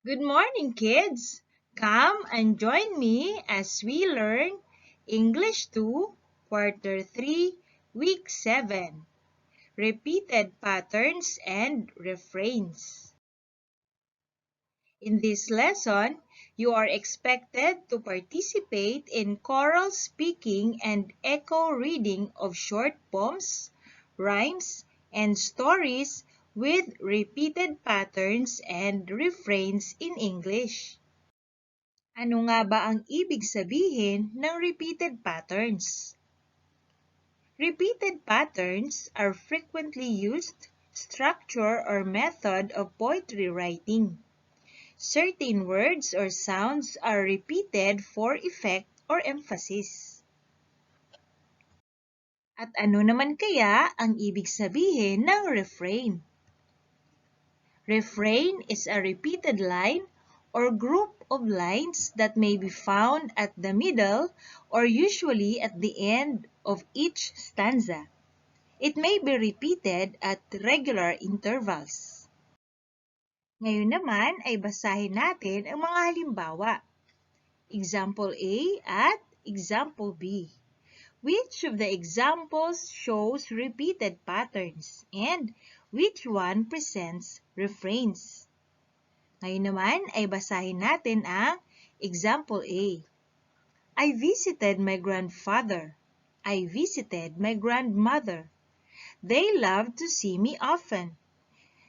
Good morning, kids! Come and join me as we learn English 2, Quarter 3, Week 7, Repeated Patterns and Refrains. In this lesson, you are expected to participate in choral speaking and echo reading of short poems, rhymes, and stories with repeated patterns and refrains in English. Ano nga ba ang ibig sabihin ng repeated patterns? Repeated patterns are frequently used structure or method of poetry writing. Certain words or sounds are repeated for effect or emphasis. At ano naman kaya ang ibig sabihin ng refrain? Refrain is a repeated line or group of lines that may be found at the middle or usually at the end of each stanza. It may be repeated at regular intervals. Ngayon naman ay basahin natin ang mga halimbawa. Example A at Example B. Which of the examples shows repeated patterns and which one presents refrains? Ngayon naman ay basahin natin ang Example A. I visited my grandfather. I visited my grandmother. They love to see me often.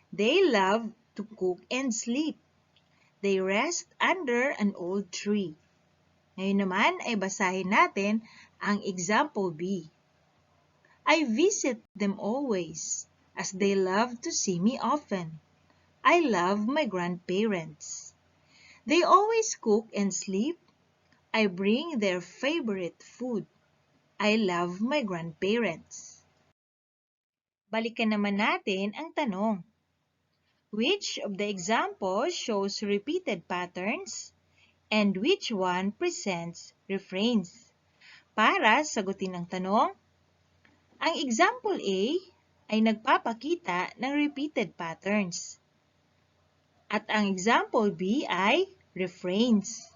They love to cook and sleep. They rest under an old tree. Ngayon naman ay basahin natin ang Example B. I visit them always, as they love to see me often. I love my grandparents. They always cook and sleep. I bring their favorite food. I love my grandparents. Balikan naman natin ang tanong. Which of the examples shows repeated patterns and which one presents refrains? Para sagutin ang tanong, ang example A ay nagpapakita ng repeated patterns. At ang example B ay refrains.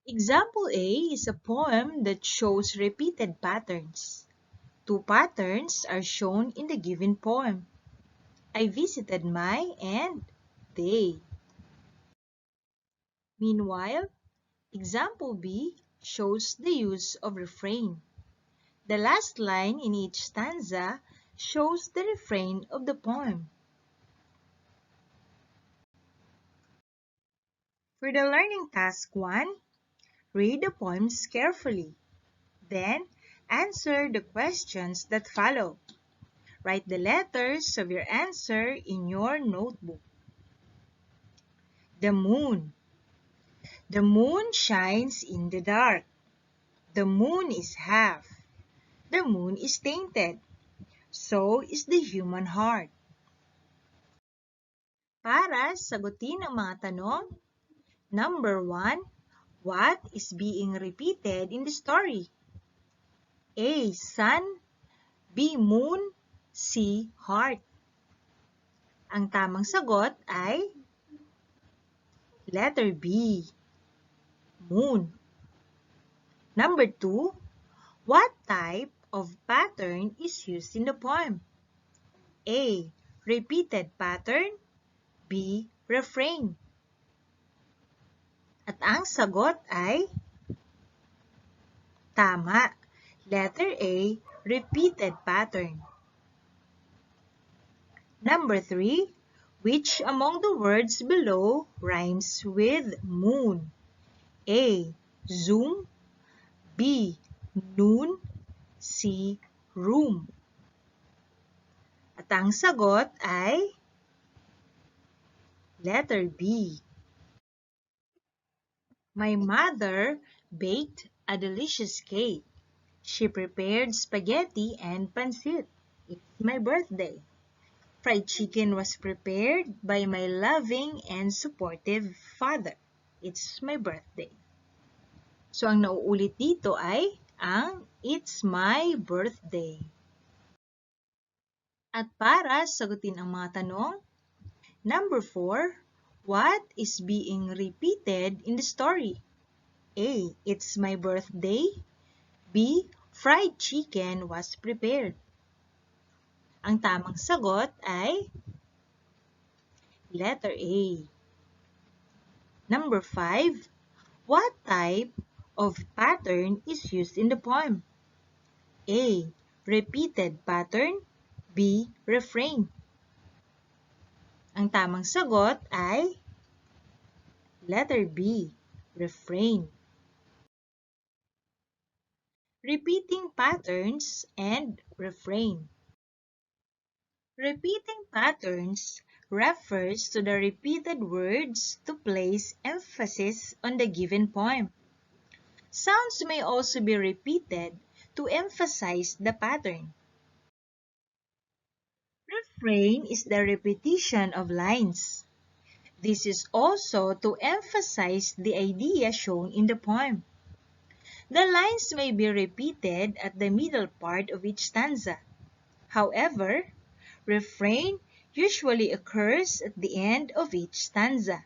Example A is a poem that shows repeated patterns. Two patterns are shown in the given poem. I visited my and they. Meanwhile, example B shows the use of refrain. The last line in each stanza shows the refrain of the poem. For the learning task 1, read the poems carefully. Then, answer the questions that follow. Write the letters of your answer in your notebook. The moon. The moon shines in the dark. The moon is half. The moon is tainted. So is the human heart. Para sagutin ang mga tanong, number 1, what is being repeated in the story? A. Sun. B. Moon. C. Heart. Ang tamang sagot ay letter B. Moon. Number 2, what type of pattern is used in the poem? A. Repeated pattern. B. Refrain. At ang sagot ay tama. Letter A. Repeated pattern. Number 3, which among the words below rhymes with moon? A. Zoom. B. Noon. C. Room. At ang sagot ay letter B. My mother baked a delicious cake. She prepared spaghetti and pancit. It's my birthday. Fried chicken was prepared by my loving and supportive father. It's my birthday. So, ang nauulit dito ay ang it's my birthday. At para sagutin ang mga tanong, number 4, What is being repeated in the story? A. It's my birthday. B. Fried chicken was prepared. Ang tamang sagot ay letter A. Number 5. What type of pattern is used in the poem? A. Repeated pattern. B. Refrain. Ang tamang sagot ay letter B. Refrain. Repeating patterns and refrain. Repeating patterns refers to the repeated words to place emphasis on the given poem. Sounds may also be repeated to emphasize the pattern. Refrain is the repetition of lines. This is also to emphasize the idea shown in the poem. The lines may be repeated at the middle part of each stanza. However, refrain usually occurs at the end of each stanza.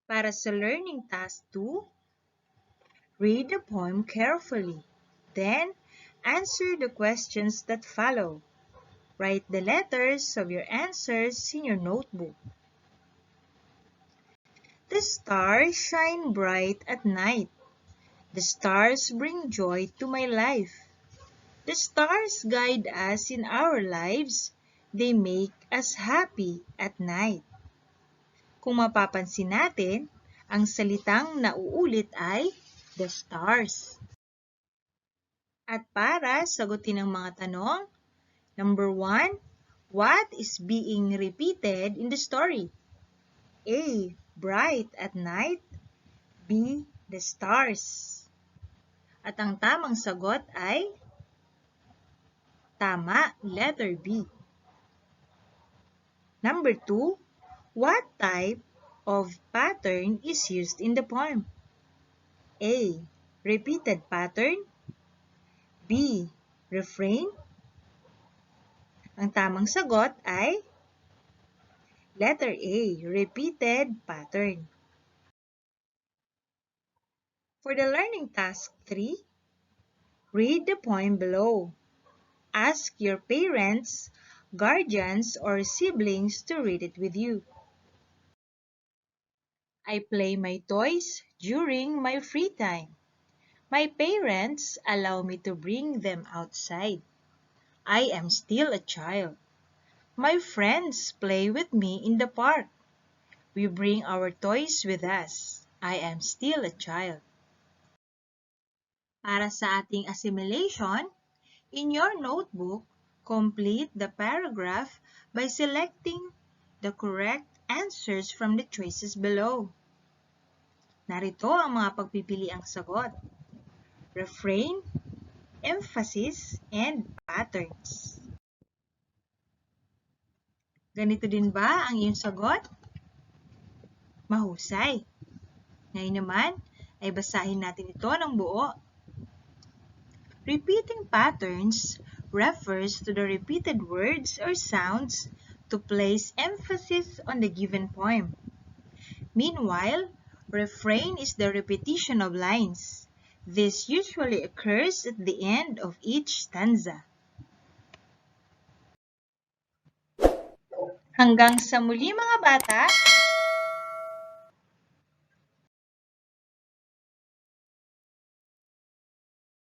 Para sa learning task 2, read the poem carefully. Then, answer the questions that follow. Write the letters of your answers in your notebook. The stars shine bright at night. The stars bring joy to my life. The stars guide us in our lives. They make us happy at night. Kung mapapansin natin, ang salitang nauulit ay the stars. At para sagutin ang mga tanong, number 1, what is being repeated in the story? A. Bright at night. B. The stars. At ang tamang sagot ay tama, letter B. Number 2, what type of pattern is used in the poem? A. Repeated pattern. B. Refrain. Ang tamang sagot ay letter A. Repeated pattern. For the learning task 3, read the poem below. Ask your parents, guardians, or siblings to read it with you. I play my toys during my free time. My parents allow me to bring them outside. I am still a child. My friends play with me in the park. We bring our toys with us. I am still a child. Para sa ating assimilation, in your notebook, complete the paragraph by selecting the correct answers from the choices below. Narito ang mga pagpipiliang sagot: refrain, emphasis, and patterns. Ganito din ba ang iyong sagot? Mahusay. Ngayon naman ay basahin natin ito ng buo. Repeating patterns refers to the repeated words or sounds to place emphasis on the given poem. Meanwhile, refrain is the repetition of lines. This usually occurs at the end of each stanza. Hanggang sa muli mga bata!